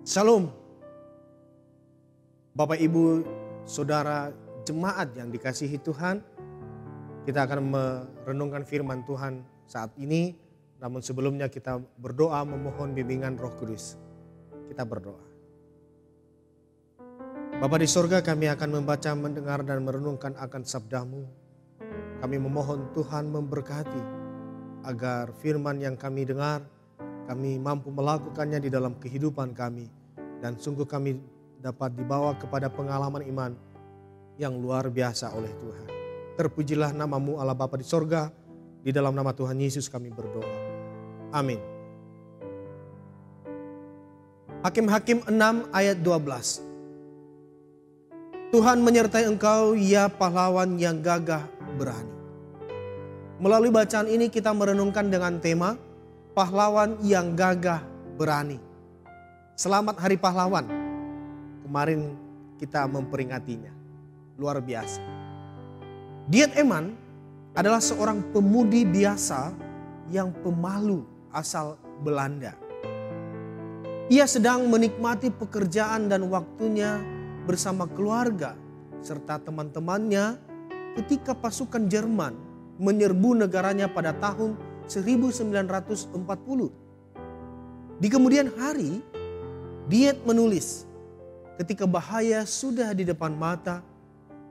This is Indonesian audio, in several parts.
Shalom, Bapak Ibu, Saudara jemaat yang dikasihi Tuhan. Kita akan merenungkan firman Tuhan saat ini. Namun sebelumnya kita berdoa memohon bimbingan Roh Kudus. Kita berdoa. Bapa di sorga, kami akan membaca, mendengar dan merenungkan akan sabda-Mu. Kami memohon Tuhan memberkati agar firman yang kami dengar, kami mampu melakukannya di dalam kehidupan kami. Dan sungguh kami dapat dibawa kepada pengalaman iman yang luar biasa oleh Tuhan. Terpujilah nama-Mu Allah Bapa di sorga. Di dalam nama Tuhan Yesus kami berdoa. Amin. Hakim-Hakim 6 ayat 12. Tuhan menyertai engkau, ya pahlawan yang gagah berani. Melalui bacaan ini kita merenungkan dengan tema pahlawan yang gagah berani. Selamat Hari Pahlawan. Kemarin kita memperingatinya. Luar biasa. Diet Eman adalah seorang pemudi biasa yang pemalu asal Belanda. Ia sedang menikmati pekerjaan dan waktunya bersama keluarga serta teman-temannya ketika pasukan Jerman menyerbu negaranya pada tahun 1940. Di kemudian hari, Diet menulis, ketika bahaya sudah di depan mata,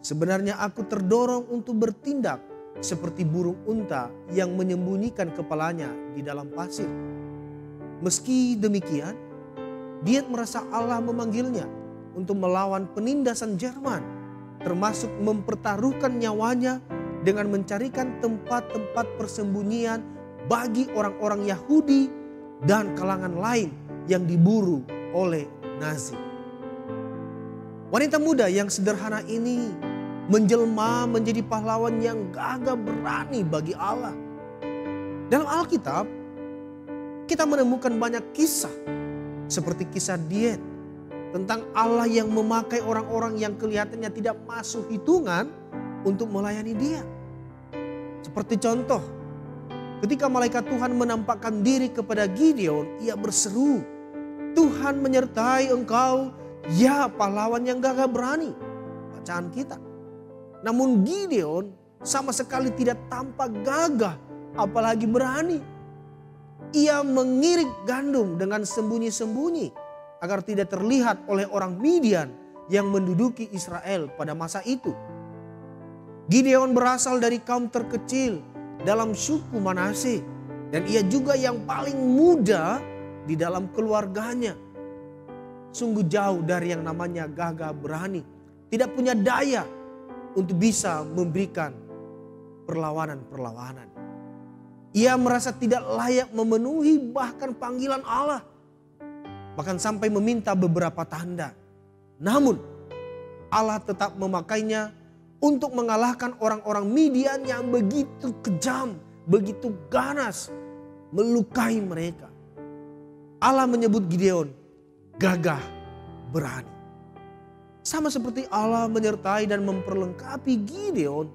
sebenarnya aku terdorong untuk bertindak seperti burung unta yang menyembunyikan kepalanya di dalam pasir. Meski demikian, Diet merasa Allah memanggilnya untuk melawan penindasan Jerman, termasuk mempertaruhkan nyawanya dengan mencarikan tempat-tempat persembunyian bagi orang-orang Yahudi dan kalangan lain yang diburu oleh Nazi. Wanita muda yang sederhana ini menjelma menjadi pahlawan yang gagah berani bagi Allah. Dalam Alkitab, kita menemukan banyak kisah seperti kisah Diet tentang Allah yang memakai orang-orang yang kelihatannya tidak masuk hitungan untuk melayani Dia. Seperti contoh, ketika malaikat Tuhan menampakkan diri kepada Gideon, ia berseru, Tuhan menyertai engkau, ya pahlawan yang gagah berani. Bacaan kita. Namun Gideon sama sekali tidak tampak gagah, apalagi berani. Ia mengirik gandum dengan sembunyi-sembunyi agar tidak terlihat oleh orang Midian yang menduduki Israel pada masa itu. Gideon berasal dari kaum terkecil dalam suku Manase, dan ia juga yang paling muda di dalam keluarganya. Sungguh jauh dari yang namanya gagah berani. Tidak punya daya untuk bisa memberikan perlawanan-perlawanan. Ia merasa tidak layak memenuhi bahkan panggilan Allah. Bahkan sampai meminta beberapa tanda. Namun Allah tetap memakainya untuk mengalahkan orang-orang Midian yang begitu kejam, begitu ganas, melukai mereka. Allah menyebut Gideon gagah berani. Sama seperti Allah menyertai dan memperlengkapi Gideon,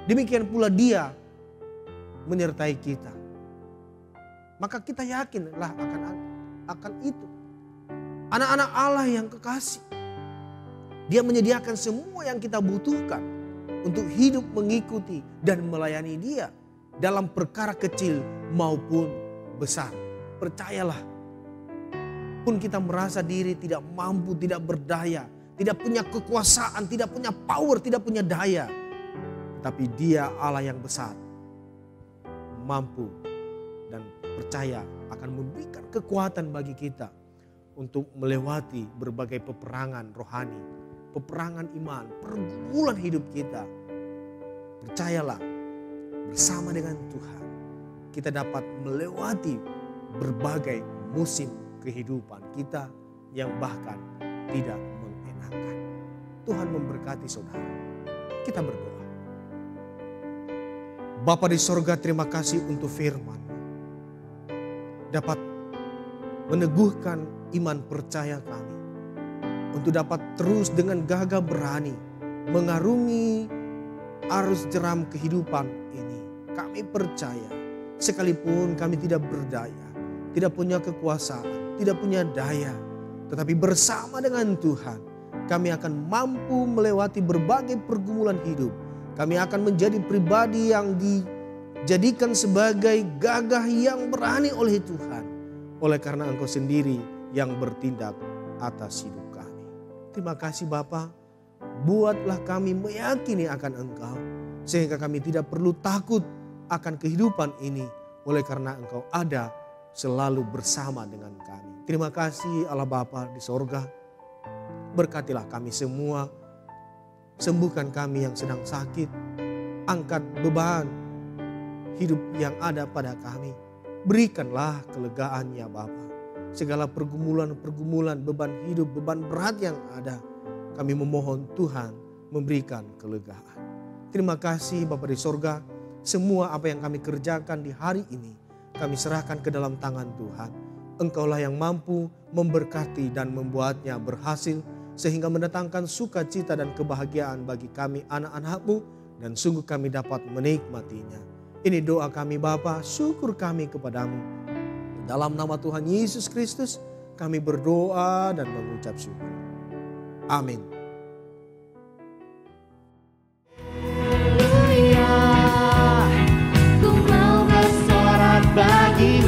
demikian pula Dia menyertai kita. Maka kita yakinlah akan itu. Anak-anak Allah yang kekasih, Dia menyediakan semua yang kita butuhkan untuk hidup mengikuti dan melayani Dia dalam perkara kecil maupun besar. Percayalah, pun kita merasa diri tidak mampu, tidak berdaya, tidak punya kekuasaan, tidak punya power, tidak punya daya. Tapi Dia Allah yang besar, mampu dan percaya akan memberikan kekuatan bagi kita untuk melewati berbagai peperangan rohani, peperangan iman, pergumulan hidup kita. Percayalah, bersama dengan Tuhan kita dapat melewati berbagai musim kehidupan kita yang bahkan tidak mengenakan. Tuhan memberkati saudara. Kita berdoa. Bapa di sorga, terima kasih untuk firman. Dapat meneguhkan iman percaya kami. Untuk dapat terus dengan gagah berani mengarungi arus jeram kehidupan ini. Kami percaya sekalipun kami tidak berdaya, tidak punya kekuasaan, tidak punya daya, Tetapi bersama dengan Tuhan, kami akan mampu melewati berbagai pergumulan hidup. Kami akan menjadi pribadi yang dijadikan sebagai gagah yang berani oleh Tuhan. Oleh karena Engkau sendiri yang bertindak atas hidup kami. Terima kasih Bapa, buatlah kami meyakini akan Engkau. Sehingga kami tidak perlu takut akan kehidupan ini. Oleh karena Engkau ada selalu bersama dengan kami. Terima kasih Allah Bapa di sorga. Berkatilah kami semua. Sembuhkan kami yang sedang sakit. Angkat beban hidup yang ada pada kami. Berikanlah kelegaan ya Bapa. Segala pergumulan-pergumulan, beban hidup, beban berat yang ada. Kami memohon Tuhan memberikan kelegaan. Terima kasih Bapa di sorga. Semua apa yang kami kerjakan di hari ini, kami serahkan ke dalam tangan Tuhan. Engkaulah yang mampu memberkati dan membuatnya berhasil, sehingga mendatangkan sukacita dan kebahagiaan bagi kami anak-anak-Mu, dan sungguh kami dapat menikmatinya. Ini doa kami Bapa, syukur kami kepadamu. Dalam nama Tuhan Yesus Kristus kami berdoa dan mengucap syukur. Amin. Ku mau bersorak bagi